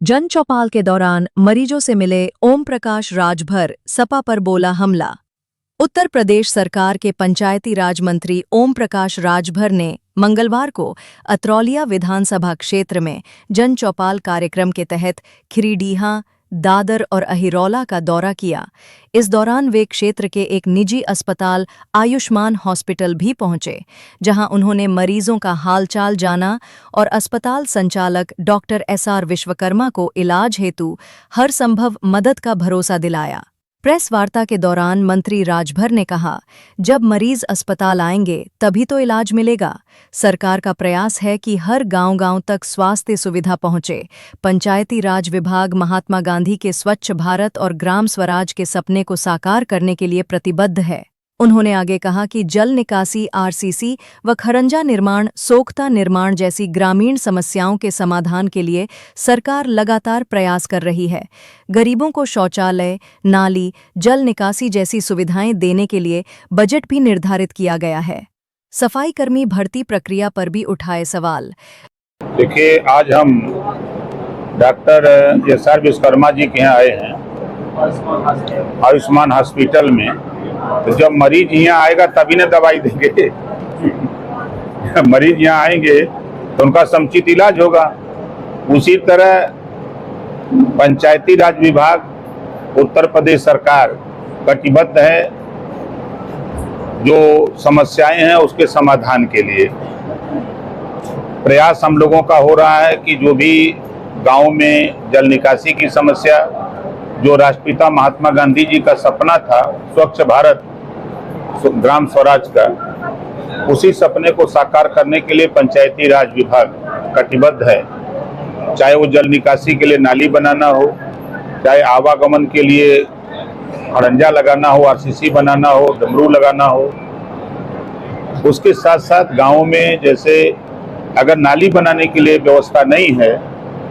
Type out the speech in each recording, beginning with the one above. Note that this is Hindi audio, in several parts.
जन चौपाल के दौरान मरीजों से मिले ओम प्रकाश राजभर, सपा पर बोला हमला। उत्तर प्रदेश सरकार के पंचायती राज मंत्री ओम प्रकाश राजभर ने मंगलवार को अतरौलिया विधानसभा क्षेत्र में जन चौपाल कार्यक्रम के तहत खिरीडीहा, दादर और अहिरौला का दौरा किया। इस दौरान वे क्षेत्र के एक निजी अस्पताल आयुष्मान हॉस्पिटल भी पहुंचे, जहां उन्होंने मरीजों का हालचाल जाना और अस्पताल संचालक डॉक्टर SR विश्वकर्मा को इलाज हेतु हर संभव मदद का भरोसा दिलाया। प्रेस वार्ता के दौरान मंत्री राजभर ने कहा, जब मरीज अस्पताल आएंगे तभी तो इलाज मिलेगा। सरकार का प्रयास है कि हर गांव-गांव तक स्वास्थ्य सुविधा पहुंचे। पंचायती राज विभाग महात्मा गांधी के स्वच्छ भारत और ग्राम स्वराज के सपने को साकार करने के लिए प्रतिबद्ध है। उन्होंने आगे कहा कि जल निकासी, RCC व खरंजा निर्माण, सोख्ता निर्माण जैसी ग्रामीण समस्याओं के समाधान के लिए सरकार लगातार प्रयास कर रही है। गरीबों को शौचालय, नाली, जल निकासी जैसी सुविधाएं देने के लिए बजट भी निर्धारित किया गया है। सफाई कर्मी भर्ती प्रक्रिया पर भी उठाए सवाल। देखिए, आज हम डॉक्टर SR विश्वकर्मा जी के यहाँ आए हैं आयुष्मान हॉस्पिटल में। तो जब मरीज यहाँ आएगा तभी ना दवाई देंगे। मरीज यहाँ आएंगे तो उनका समुचित इलाज होगा। उसी तरह पंचायती राज विभाग, उत्तर प्रदेश सरकार कटिबद्ध है जो समस्याएं हैं उसके समाधान के लिए। प्रयास हम लोगों का हो रहा है कि जो भी गांव में जल निकासी की समस्या, जो राष्ट्रपिता महात्मा गांधी जी का सपना था स्वच्छ भारत ग्राम स्वराज का, उसी सपने को साकार करने के लिए पंचायती राज विभाग कटिबद्ध है। चाहे वो जल निकासी के लिए नाली बनाना हो, चाहे आवागमन के लिए खड़ंजा लगाना हो, RCC बनाना हो, डमरू लगाना हो। उसके साथ साथ गाँव में जैसे अगर नाली बनाने के लिए व्यवस्था नहीं है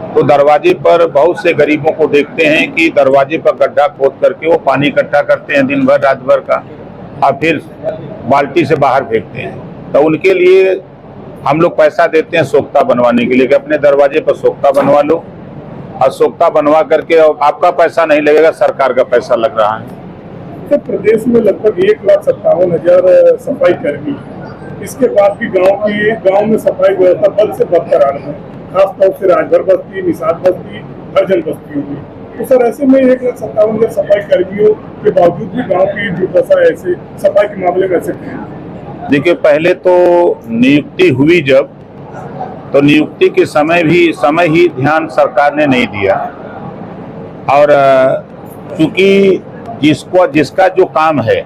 तो दरवाजे पर बहुत से गरीबों को देखते हैं कि दरवाजे पर गड्ढा खोद करके वो पानी इकट्ठा करते हैं दिन भर रात भर का, और फिर बाल्टी से बाहर फेंकते हैं। तो उनके लिए हम लोग पैसा देते हैं सोख्ता बनवाने के लिए कि अपने दरवाजे पर सोख्ता बनवा लो, और सोख्ता बनवा करके आपका पैसा नहीं लगेगा, सरकार का पैसा लग रहा है। तो प्रदेश में लगभग 1,57,000 सफाई कर्मी, इसके बाद भी गांव में सफाई व्यवस्था बद से बदतर है। खासतौर से राजभर बस्ती, निषाद बस्ती, हरजन बस्तियों में। तो सर, ऐसे में 1,57,000 सफाई कर्मियों के बावजूद भी गांव की दुर्दशा ऐसे सफाई के मामले में ऐसे है। देखिए, पहले तो नियुक्ति हुई जब, तो नियुक्ति के समय ही ध्यान सरकार ने नहीं दिया। और चूंकि जिसका जो काम है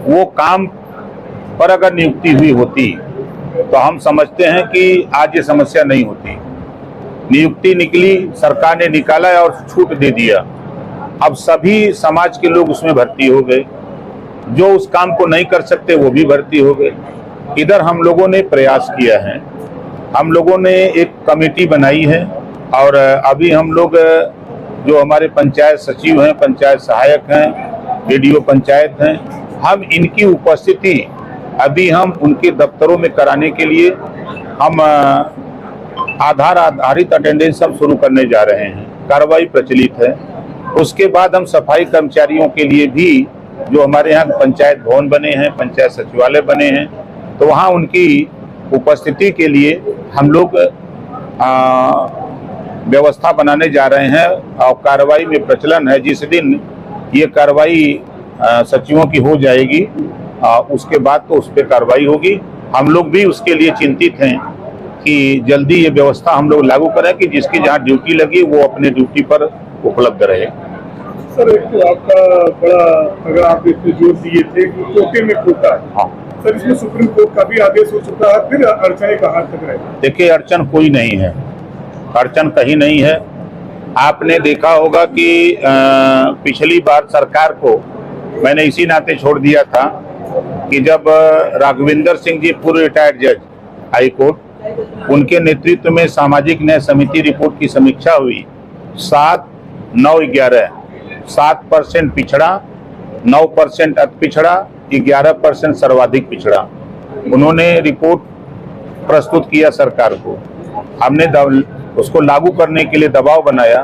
वो काम पर अगर नियुक्ति हुई होती तो हम समझते हैं कि आज ये समस्या नहीं होती। नियुक्ति निकली, सरकार ने निकाला और छूट दे दिया। अब सभी समाज के लोग उसमें भर्ती हो गए, जो उस काम को नहीं कर सकते वो भी भर्ती हो गए। इधर हम लोगों ने प्रयास किया है, हम लोगों ने एक कमेटी बनाई है, और अभी हम लोग जो हमारे पंचायत सचिव हैं, पंचायत सहायक हैं, BDO पंचायत हैं, हम इनकी उपस्थिति अभी हम उनके दफ्तरों में कराने के लिए हम आधार आधारित अटेंडेंस हम शुरू करने जा रहे हैं। कार्रवाई प्रचलित है। उसके बाद हम सफाई कर्मचारियों के लिए भी, जो हमारे यहाँ पंचायत भवन बने हैं, पंचायत सचिवालय बने हैं, तो वहाँ उनकी उपस्थिति के लिए हम लोग व्यवस्था बनाने जा रहे हैं। और कार्रवाई में प्रचलन है, जिस दिन ये कार्रवाई सचिवों की हो जाएगी उसके बाद तो उस पर कार्रवाई होगी। हम लोग भी उसके लिए चिंतित हैं कि जल्दी ये व्यवस्था हम लोग लागू करें कि जिसकी जहाँ ड्यूटी लगी वो अपने ड्यूटी पर उपलब्ध रहे। सर, एक तो आपका बड़ा, अगर आप इस पर जोर दिए थे कि कोटे में खोटा है। हाँ सर, इसमें सुप्रीम कोर्ट का भी आदेश हो चुका है, फिर अड़चने कहाँ तक रहेगा? देखिए, अड़चन कोई नहीं है, अड़चन कहीं नहीं है। आपने देखा होगा कि पिछली बार सरकार को मैंने इसी नाते छोड़ दिया था कि जब राघवेंद्र सिंह जी, पूर्व रिटायर्ड जज हाई कोर्ट, उनके नेतृत्व में सामाजिक न्याय समिति रिपोर्ट की समीक्षा हुई। 7, 9, 11 7% पिछड़ा, 9% अति पिछड़ा, 11% सर्वाधिक पिछड़ा। उन्होंने रिपोर्ट प्रस्तुत किया सरकार को। हमने उसको लागू करने के लिए दबाव बनाया,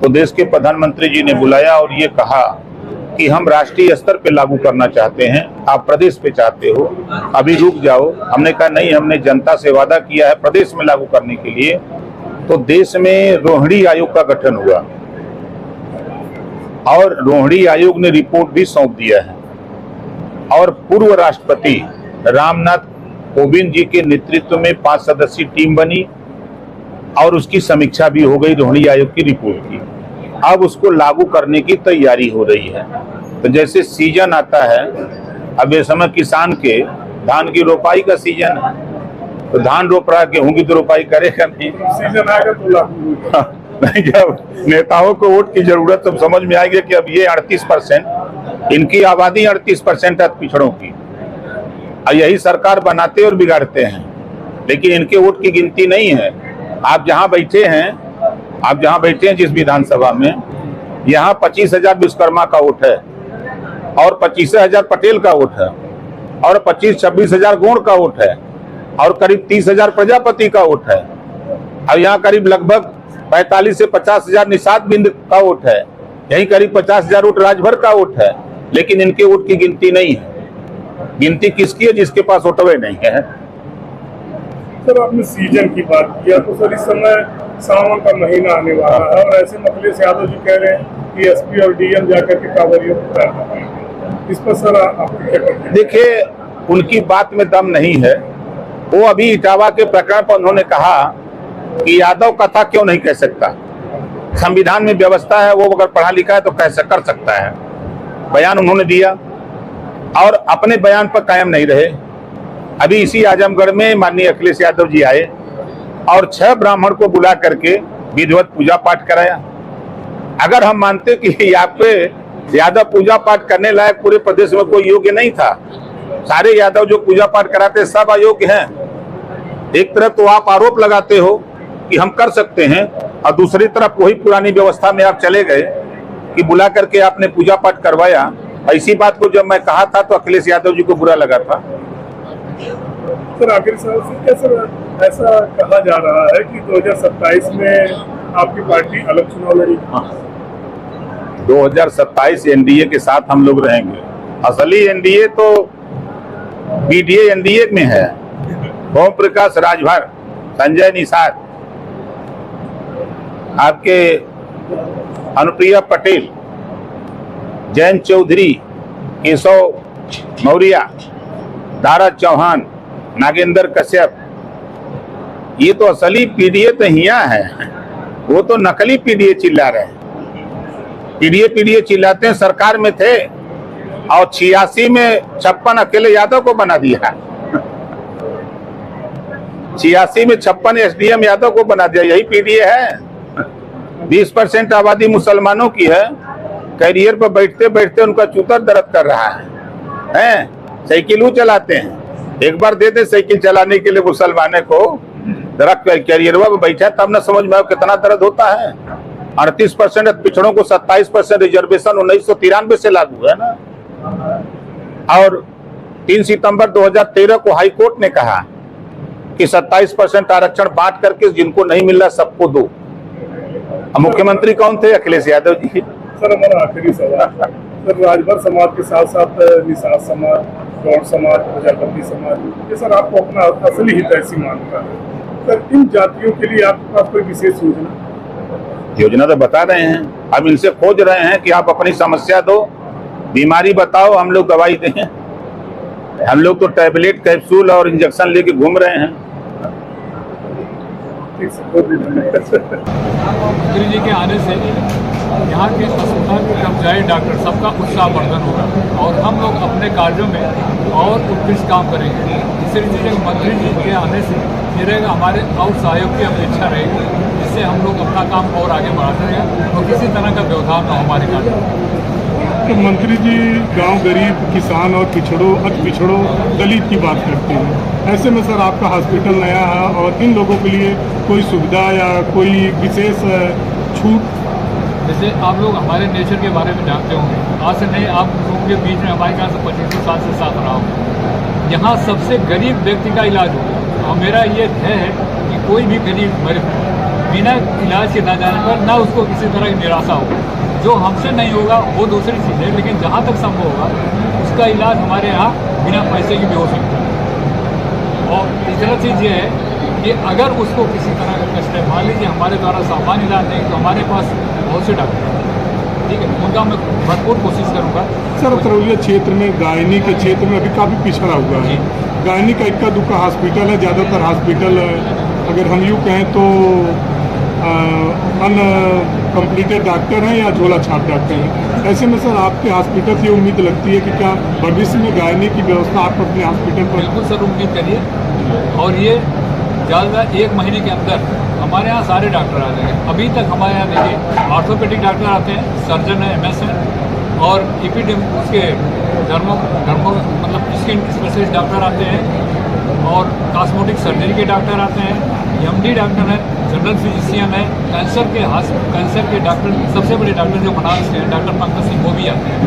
तो देश के प्रधानमंत्री जी ने बुलाया और ये कहा कि हम राष्ट्रीय स्तर पे लागू करना चाहते हैं, आप प्रदेश पे चाहते हो, अभी रुक जाओ। हमने कहा नहीं, हमने जनता से वादा किया है प्रदेश में लागू करने के लिए। तो देश में रोहिणी आयोग का गठन हुआ और रोहिणी आयोग ने रिपोर्ट भी सौंप दिया है और पूर्व राष्ट्रपति रामनाथ कोविंद जी के नेतृत्व में 5 सदस्यीय टीम बनी और उसकी समीक्षा भी हो गई रोहिणी आयोग की रिपोर्ट की। अब उसको लागू करने की तैयारी हो रही है। तो जैसे सीजन आता है, अब ये समय किसान के धान की रोपाई का सीजन है, तो धान रोप रहा है, गेहूं की तो रोपाई करेगा नहीं। सीजन आएगा तो लागू नहीं, जब नेताओं को वोट की जरूरत तब समझ में आएगी कि अब ये 38%, इनकी आबादी 38% है पिछड़ों की, और यही सरकार बनाते और बिगाड़ते हैं, लेकिन इनके वोट की गिनती नहीं है। आप जहां बैठे हैं जिस विधानसभा में, यहाँ 25,000 विश्वकर्मा का वोट है और 25,000 पटेल का वोट है और 25-26,000 गौड़ का वोट है और करीब 30,000 प्रजापति का वोट है और यहाँ करीब लगभग 45 से 50,000 निषाद बिंद का वोट है। यही करीब 50,000 वोट राजभर का वोट है, लेकिन इनके वोट की गिनती नहीं है। गिनती किसकी है? जिसके पास वोटवे नहीं है। सर, आपने सीजन की बात किया, तो सर इस समय सावन का महीना आने वाला है और ऐसे में अखिलेश यादव जी कह रहे हैं कि एसपी और डीएम जाकर के कांवरियों को पैर, इस पर सर आप क्या कहते हैं? देखिए, उनकी बात में दम नहीं है। वो अभी इटावा के प्रकरण पर उन्होंने कहा कि यादव कथा क्यों नहीं कह सकता, संविधान में व्यवस्था है, वो अगर पढ़ा लिखा है तो कर सकता है। बयान उन्होंने दिया और अपने बयान पर कायम नहीं रहे। अभी इसी आजमगढ़ में माननीय अखिलेश यादव जी आए और 6 ब्राह्मण को बुला करके विधिवत पूजा पाठ कराया। अगर हम मानते कि यहाँ पे यादव पूजा पाठ करने लायक पूरे प्रदेश में कोई योग्य नहीं था, सारे यादव जो पूजा पाठ कराते सब अयोग्य हैं। एक तरफ तो आप आरोप लगाते हो कि हम कर सकते हैं और दूसरी तरफ वही पुरानी व्यवस्था में आप चले गए कि बुला करके आपने पूजा पाठ करवाया। ऐसी बात को जब मैं कहा था तो अखिलेश यादव जी को बुरा लगा था। सर, आखिर सर ऐसा कहा जा रहा है कि 2027 में आपकी पार्टी अलग चुनाव लड़ेगी। 2027 एनडीए के साथ हम लोग रहेंगे। असली एनडीए तो बीडीए एनडीए में है। ओम प्रकाश राजभर, संजय निषाद, आपके अनुप्रिया पटेल, जयंत चौधरी, केशव मौर्य, दारा चौहान, नागेंद्र कश्यप, ये तो असली पीडीए तो यहाँ है। वो तो नकली पीडीए चिल्ला रहे हैं। पीडीए चिल्लाते हैं, सरकार में थे और 86 में 56 अकेले यादव को बना दिया। 86 में 56 एसडीएम यादव को बना दिया। यही पीडीए है। 20% आबादी मुसलमानों की है। कैरियर पर बैठते बैठते उनका चूतर दर्द कर रहा है। साइकिल चलाते हैं, एक बार दे दे साइकिल चलाने के लिए मुसलमाने को, जरा कैरियर में बैठा तब न समझ में कितना दर्द होता है। 38% पिछड़ों को 27% रिजर्वेशन 1993 से लागू है ना। और 3 सितंबर 2013 को हाई कोर्ट ने कहा कि 27% आरक्षण बांट करके जिनको नहीं मिल रहा सबको दो। मुख्यमंत्री कौन थे? अखिलेश यादव जी। सर, हमारा आखिरी सवाल, सर राजभर समाज के साथ साथ निषाद समाज, गौड़ समाज, प्रजापति समाज, ये सर आपको अपना असली हित ऐसी मानता है। सर, इन जातियों के लिए आपके पास कोई विशेष योजना तो बता रहे हैं। हम इनसे खोज रहे हैं कि आप अपनी समस्या दो, बीमारी बताओ, हम लोग दवाई दें। हम लोग तो टैबलेट, कैप्सूल और इंजेक्शन लेके घूम रहे हैं। मोदी जी के आने से यहाँ के अस्पताल के कर्मचारी, डॉक्टर सबका उत्साहवर्धन होगा और हम लोग अपने कार्यों में और उत्कृष्ट काम करेंगे। इसी रीति मंत्री जी के आने से ये रहेगा, हमारे और सहयोग की अपेक्षा रहेगी, जिससे हम लोग अपना काम और आगे बढ़ाते रहेंगे और किसी तरह का व्यवधान न हमारे कार्य। तो मंत्री जी गांव गरीब, किसान और अति पिछड़ों, दलित की बात करते हैं। ऐसे में सर आपका हॉस्पिटल नया है और इन लोगों के लिए कोई सुविधा या कोई विशेष छूट? जैसे आप लोग हमारे नेचर के बारे में जानते होंगे, आज से नहीं, आप लोगों के बीच में हमारे यहाँ से 25 साल से साथ रहा हूँ। यहाँ सबसे गरीब व्यक्ति का इलाज होगा और मेरा ये ध्येय है कि कोई भी गरीब मरे बिना इलाज के न जाने पर न उसको किसी तरह की निराशा हो। जो हमसे नहीं होगा वो दूसरी चीज़ है, लेकिन जहाँ तक संभव होगा उसका इलाज हमारे यहाँ बिना पैसे की भी हो सकता है। और तीसरा चीज़ ये है कि अगर उसको किसी तरह का कष्ट है, मान लीजिए हमारे द्वारा सामान्य इलाज नहीं तो हमारे पास बहुत से डॉक्टर हैं, ठीक है, उनका मैं भरपूर कोशिश करूँगा। सर करौलिया क्षेत्र में गायनी के क्षेत्र में अभी काफ़ी पिछड़ा हुआ है। गायनी का इक्का दुक्का हॉस्पिटल है, ज़्यादातर हॉस्पिटल अगर हम यूँ कहें तो अनकम्प्लीटेड डॉक्टर हैं या झोला छाप डॉक्टर हैं। ऐसे में सर आपके हॉस्पिटल से उम्मीद लगती है कि क्या भविष्य में गायनी की व्यवस्था आप अपने हॉस्पिटल पर? बिल्कुल सर, उम्मीद करिए। और ये ज़्यादा 1 महीने के अंदर हमारे यहाँ सारे डॉक्टर आ जाएंगे। अभी तक हमारे यहाँ देखिए ऑर्थोपेडिक डॉक्टर आते हैं, सर्जन है, MS है, और उसके मतलब स्किन स्पेशलिस्ट डॉक्टर आते हैं, और कॉस्मेटिक सर्जरी के डॉक्टर आते हैं, MD डॉक्टर है, जनरल फिजिशियन है, कैंसर के डॉक्टर, सबसे बड़े डॉक्टर जो बनारस के हैं डॉक्टर पंकज सिंह, वो भी आते हैं।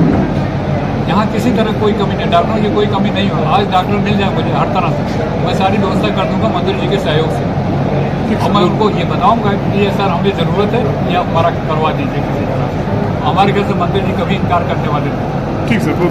यहाँ किसी तरह कोई कमी नहीं, डॉक्टरों की कोई कमी नहीं हो। आज डॉक्टर मिल जाए मुझे हर तरह से, मैं सारी व्यवस्था कर दूंगा मंदिर जी के सहयोग से। और मैं उनको ये बताऊंगा कि ये सर हमें ज़रूरत है, ये आप हमारा करवा दीजिए किसी तरह। हमारे घर से मंदिर जी कभी इनकार करने वाले नहीं। ठीक सर।